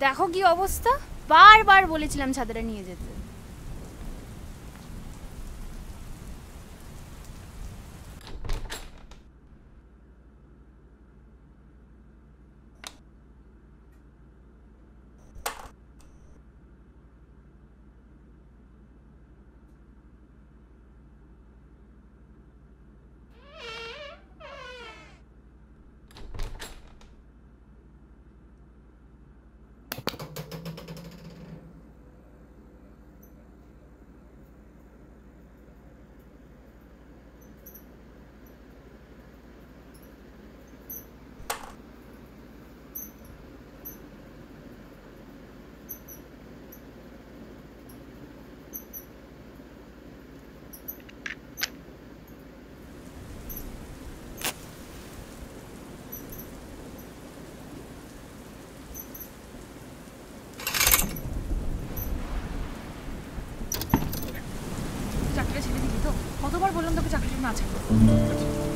দেখো কি অবস্থা, বারবার বলেছিলাম ছাতাটা নিয়ে যেতে। চাকরিটা ছেড়ে দিবি তো? কতবার বললাম তোকে চাকরিটা না ছেড়ে।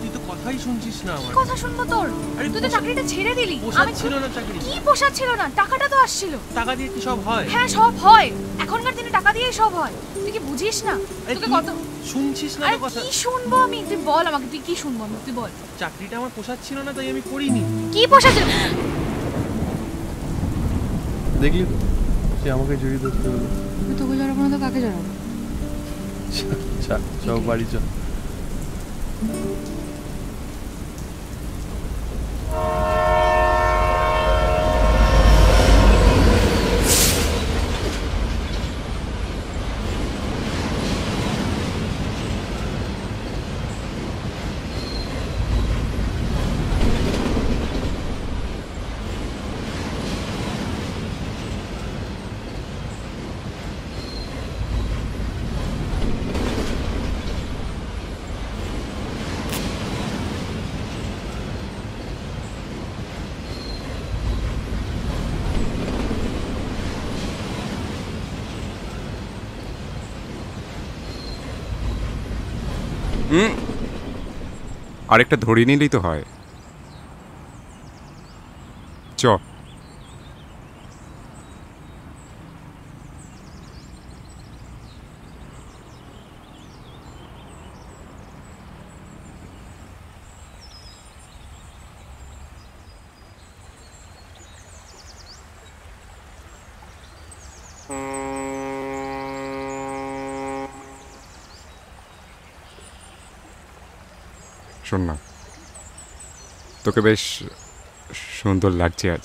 তুই তো কথাই শুনছিস না আমার। কথা শুনবো তোর? তুই তো চাকরিটা ছেড়ে দিলি। পোষাচ্ছিল ছিল না চাকরি। কি পোষাচ্ছিল না? টাকাটা তো আসছিল। টাকা দিয়ে কি সব হয়? হ্যাঁ সব হয়, এখনকার দিনে টাকা দিয়েই সব হয়। তুই কি বুঝিস না? তোকে কত শুনছিস না তো কথা। কি শুনবো আমি? তুই বল আমাকে, তুই কি শুনবো আমি? তুই বল। চাকরিটা আমার পোষাচ্ছিল না তাই আমি করিনি। কি পোষাচ্ছিল? দেখলি তো সে আমাকে জড়িয়ে ধরতে হলো। তুই তোকে জড়াবো না তো কাকে জড়াবো? চল বাড়ি চল। আরেকটা ধরে নিলেই তো হয়। চ শোন না, তোকে বেশ সুন্দর লাগছে আজ।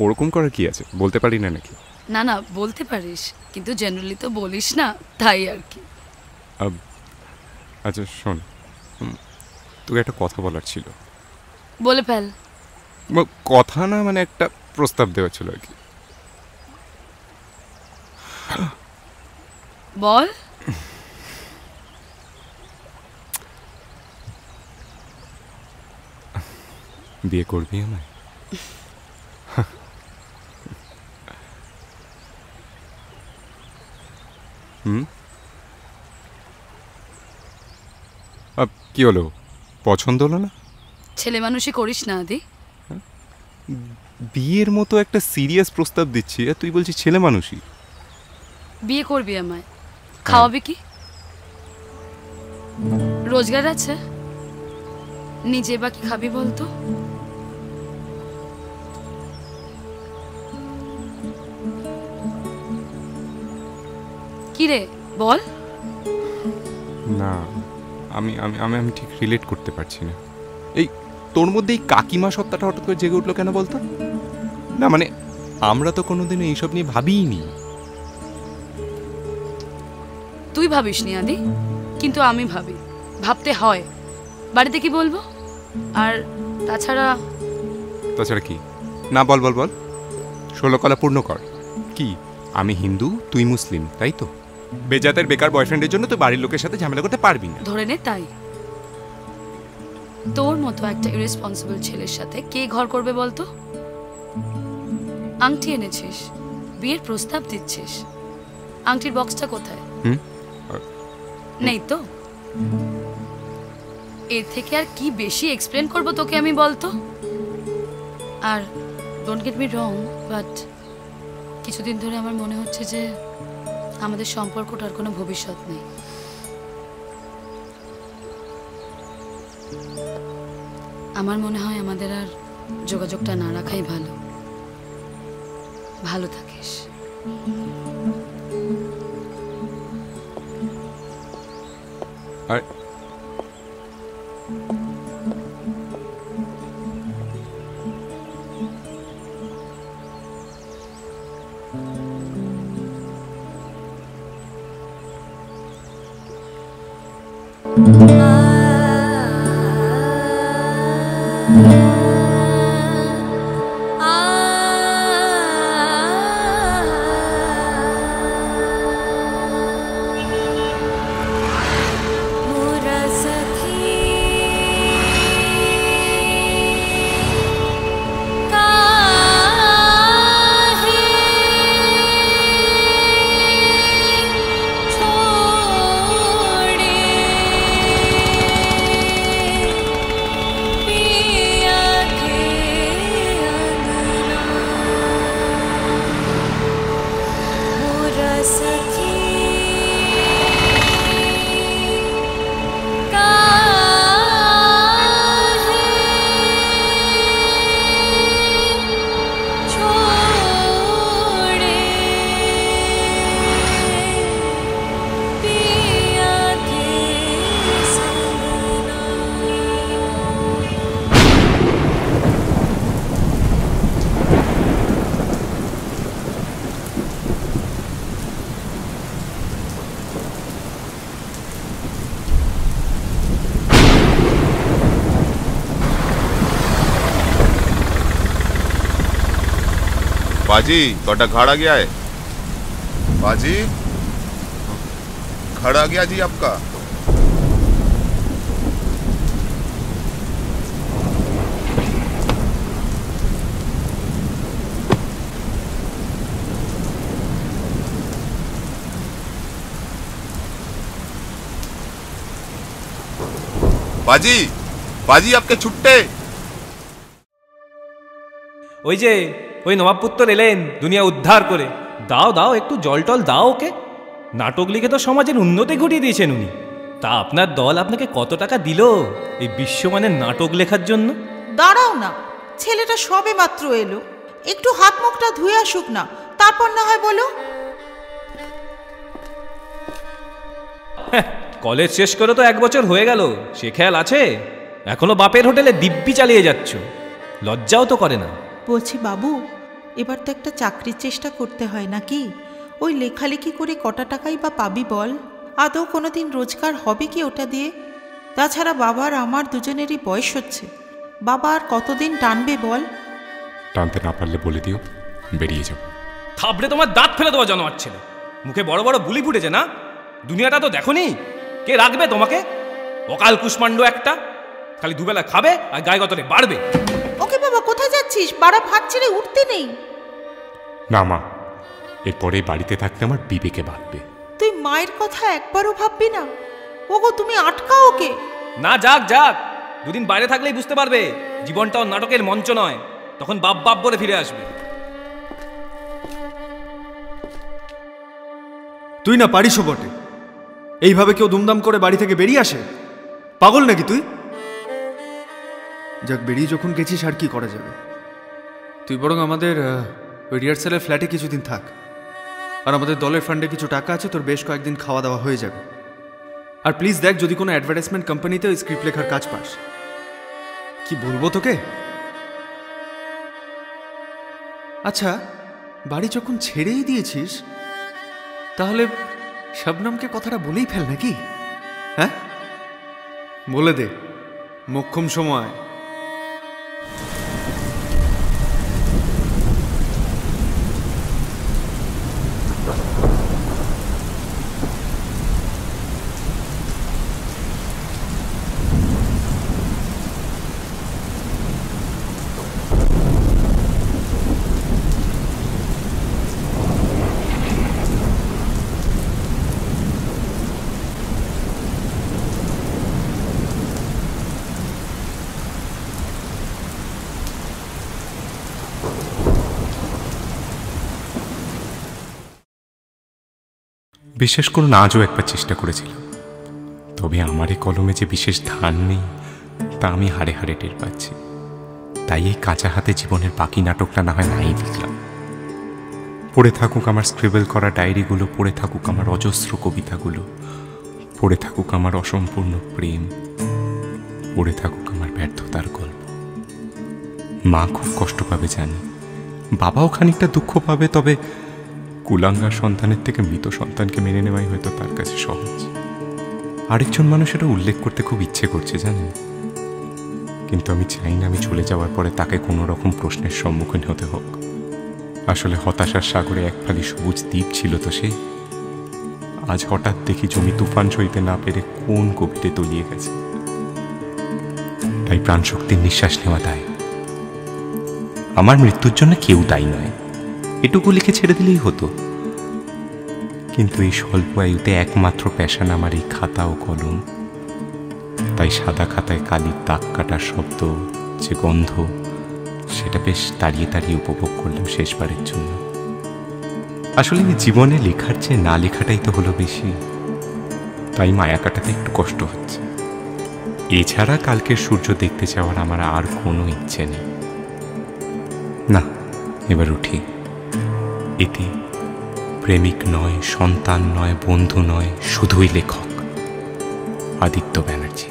ওরকম করার কি আছে, বলতে পারি না নাকি? না না বলতে পারিস, কিন্তু জেনারেলি তো বলিস না, তাই আর কি। আচ্ছা শোন, তোকে একটা কথা বলার ছিল। বলে ফেল। কথা না, মানে একটা প্রস্তাব দেওয়া ছিল আর কি। বল। বিয়ে করবি আমায়? কি হলো, পছন্দ হলো না? ছেলে মানুষই করিস না আদি। বিয়ের মতো একটা সিরিয়াস প্রস্তাব দিচ্ছি আর তুই বলছিস ছেলে মানুষই। বিয়ে করবি আমায়, খাওয়াবি কি? রোজগার আছে, নিজে বা কি খাবি বলতো? কি রে বল। না, আমি আমি আমি আমি ঠিক রিলেট করতে পারছি না। এই তোর মধ্যে এই কাকিমা সত্তাটা হঠাৎ করে জেগে উঠলো কেন বলতো? না মানে আমরা তো কোনোদিনও এইসব নিয়ে ভাবিইনি। তুই ভাবিস নি আদি, কিন্তু আমি ভাবি, ভাবতে হয়। বাড়িতে কি বলবো? আর তাছাড়া কি? না বল বল বল, 16 কলা পূর্ণ কর। কি আমি হিন্দু, তুই মুসলিম, তাই তো? বেজাতের বেকার বয়ফ্রেন্ডের জন্য তুই বাড়ির লোকের সাথে ঝামেলা করতে পারবি না। ধরে নে তাই। তোর মতো একটা ইরেসপন্সিবল ছেলের সাথে কে ঘর করবে বলতো? আংটি এনেছিস, বিয়ের প্রস্তাব দিচ্ছিস, আংটির বক্সটা কোথায়? নেই তো? এর থেকে আর কি বেশি এক্সপ্লেন করব তোকে আমি বলতো? আর don't get me wrong, but কিছুদিন ধরে আমার মনে হচ্ছে যে আমাদের সম্পর্কটার কোনো ভবিষ্যৎ নেই। আমার মনে হয় আমাদের আর যোগাযোগটা না রাখাই ভালো। ভালো থাকিস। আর बाजी ਤੁਹਾਡਾ घड़ आ गया है। बाजी घड़ आ गया जी आपका। बाजी बाजी आपके छुट्टे। ওই যে ওই নবাবপুত্র এলেন দুনিয়া উদ্ধার করে। দাও দাও একটু জল টল দাও ওকে। নাটক লিখে তো সমাজের উন্নতি ঘটিয়ে দিয়েছেন উনি। তা আপনার দল আপনাকে কত টাকা দিল এই বিশ্বমানের নাটক লেখার জন্য? দাঁড়াও না, ছেলেটা সবে মাত্র এলো, একটু হাত মুখটা ধুয়ে আসুক না, তারপর না হয় বলো। কলেজ শেষ করে তো 1 বছর হয়ে গেল, সে খেয়াল আছে? এখনো বাপের হোটেলে দিব্যি চালিয়ে যাচ্ছ, লজ্জাও তো করে না। বলছি বাবু, এবার তো একটা চাকরির চেষ্টা করতে হয় নাকি? ওই লেখালেখি করে কটা টাকাই বা পাবি বল? আদৌ কোনোদিন রোজগার হবে কি ওটা দিয়ে? তাছাড়া বাবার আমার দুজনেরই বয়স হচ্ছে, বাবা আর কতদিন টানবে বল? টানতে না পারলে বলে দিও, বেরিয়ে যাও। থাবড়ে তোমার দাঁত ফেলে দেওয়া জানোয়ার ছেলে। মুখে বড় বড় বুলি ফুটেছে না? দুনিয়াটা তো দেখোনি, কে রাখবে তোমাকে? অকাল কুষ্মাণ্ড একটা, খালি দুবেলা খাবে আর গায়ে গতরে বাড়বে। ওকে বাবা, কোথায় যাচ্ছিস? বাড়া ভাত ছেড়ে উঠতে নেই। না মা, এরপরে বাড়িতে থাকতে আমার বিবেকে বাঁধবে। তুই মায়ের কথা একবারও ভাববি না? ওগো তুমি আটকাও ওকে। না, যাক যাক, দুদিন বাইরে থাকলেই বুঝতে পারবে জীবনটাও নাটকের মঞ্চ নয়। তখন বাপ বাপ বলে ফিরে আসবে। তুই না পারিসও বটে, এইভাবে কেউ দুমদাম করে বাড়ি থেকে বেরিয়ে আসে? পাগল নাকি তুই? যাক, বেরিয়ে যখন গেছিস আর কি করা যাবে। তুই বরং আমাদের রিহার্সালের ফ্ল্যাটে কিছুদিন থাক, আর আমাদের দলের ফান্ডে কিছু টাকা আছে, তোর বেশ কয়েকদিন খাওয়া দাওয়া হয়ে যাবে। আর প্লিজ দেখ, যদি কোনো অ্যাডভার্টাইজমেন্ট কোম্পানিতে ওই স্ক্রিপ্ট লেখার কাজ পাস। কি বলবো তোকে? আচ্ছা, বাড়ি যখন ছেড়েই দিয়েছিস, তাহলে শবনমকে কথাটা বলেই ফেল নাকি? হ্যাঁ, বলে দে, মোক্ষম সময়। বিশেষ করুন আজও একবার চেষ্টা করেছিলাম, তবে আমার এই কলমে যে বিশেষ ধান নেই তা আমি হাড়ে হাড়ে টের পাচ্ছি। তাই এই কাঁচা হাতে জীবনের বাকি নাটকটা না হয় নাই লিখলাম। পড়ে থাকুক আমার স্ক্রিবল করা ডায়েরিগুলো, পড়ে থাকুক আমার অজস্র কবিতাগুলো, পড়ে থাকুক আমার অসম্পূর্ণ প্রেম, পড়ে থাকুক আমার ব্যর্থতার গল্প। মা খুব কষ্ট পাবে জানি, বাবাও খানিকটা দুঃখ পাবে, তবে কুলাঙ্গার সন্তানের থেকে মৃত সন্তানকে মেনে নেওয়াই হয়তো তার কাছে সহজ। আরেকজন মানুষ এটা উল্লেখ করতে খুব ইচ্ছে করছে জানেন, কিন্তু আমি চাই না আমি চলে যাওয়ার পরে তাকে কোনো রকম প্রশ্নের সম্মুখীন হতে হোক। আসলে হতাশার সাগরে এক ফালি সবুজ দ্বীপ ছিল তো সে। আজ হঠাৎ দেখি জমি তুফান সইতে না পেরে কোন গভীরে তলিয়ে গেছে। তাই প্রাণশক্তির নিঃশ্বাস নেওয়া দায়। আমার মৃত্যুর জন্য কেউ দায়ী নয়, এটুকু লিখে ছেড়ে দিলেই হতো। কিন্তু এই স্বল্প আয়ুতে একমাত্র প্যাশন আমার এই খাতা ও কলম। তাই সাদা খাতায় কালির দাগ কাটার শব্দ, যে গন্ধ, সেটা বেশ দাঁড়িয়ে দাঁড়িয়ে উপভোগ করলাম শেষবারের জন্য। আসলে জীবনে লেখার চেয়ে না লেখাটাই তো হলো বেশি, তাই মায়া কাটাতে একটু কষ্ট হচ্ছে। এছাড়া কালকের সূর্য দেখতে যাওয়ার আমার আর কোনো ইচ্ছে নেই। না, এবার উঠি। এতে প্রেমিক নয়, সন্তান নয়, বন্ধু নয়, শুধুই লেখক আদিত্য ব্যানার্জি।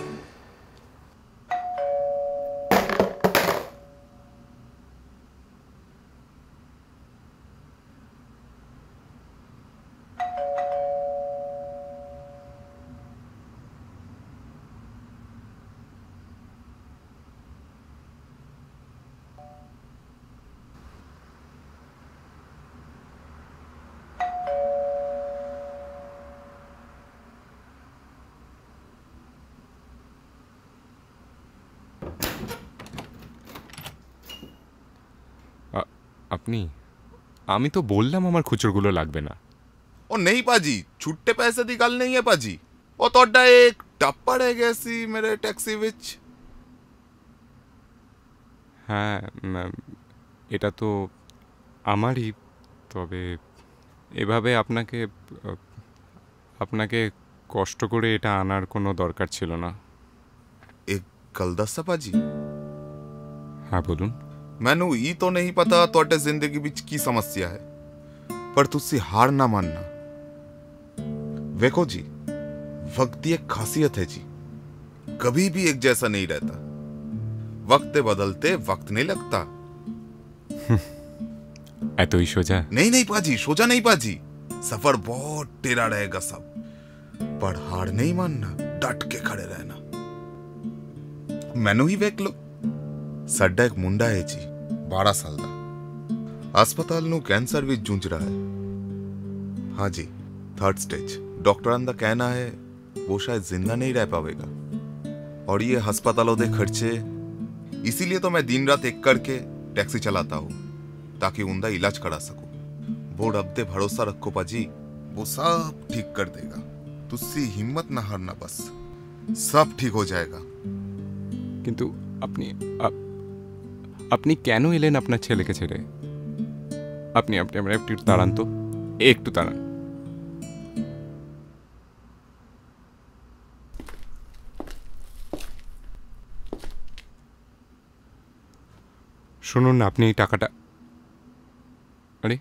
আপনি, আমি तो बोललाम আমার খুচরোগুলো লাগবে না। ओ नहीं पाजी, छुट्टे पैसे दी गल नहीं है पाजी। ओ तोड़ा एक टप्पड़ है गैसी मेरे टैक्सी विच। হ্যাঁ, এটা তো আমারই, তবে এভাবে আপনাকে আপনাকে কষ্ট করে এটা আনার কোনো দরকার ছিল না। एक गल दस्सा पाजी, হ্যাঁ বলুন। मैनू ई तो नहीं पता तोड़े जिंदगी विच की समस्या है, पर तुसी हार ना मानना। वेखो जी, वक्त की एक खासियत है जी, कभी भी एक जैसा नहीं रहता। वक्त बदलते वक्त नहीं लगता। এতই সোজা? नहीं नहीं पाजी, सोजा नहीं पाजी। सफर बहुत टेढ़ा रहेगा सब, पर हार नहीं मानना, डट के खड़े रहना। मैनू ही वेख लो, साडा एक मुंडा है जी, 12 साल का, अस्पताल नु कैंसर विच जूझ रहा है। हाँ जी, 3rd स्टेज। डॉक्टरां दा कहना है वो शायद जिंदा नहीं रह पाएगा, और ये अस्पतालों दे खर्चे, इसीलिए तो मैं दिन रात एक करके टैक्सी चलाता हूँ, ताकि उनका इलाज करा सकूं। वो रब दे भरोसा रखो पाजी, वो सब ठीक कर देगा। तुसी हिम्मत ना हारना, बस सब ठीक हो जाएगा। কিন্তু আপনি আপনি কেন এলেন আপনার ছেলেকে ছেড়ে? আপনি আপনি আমরা একটু দাঁড়ান তো, একটু দাঁড়ান। শুনুন না, আপনি এই টাকাটা, আরে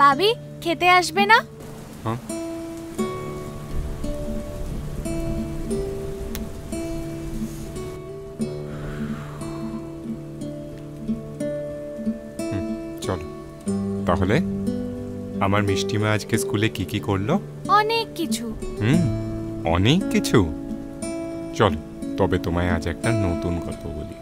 ভাবি খেতে আসবে না? হ্যাঁ চলো তাহলে আমার মিষ্টিমা আজকে স্কুলে কি কি করলো? অনেক কিছু। অনেক কিছু। চলো তবে তোমায় আজ একটা নতুন গল্প বলি।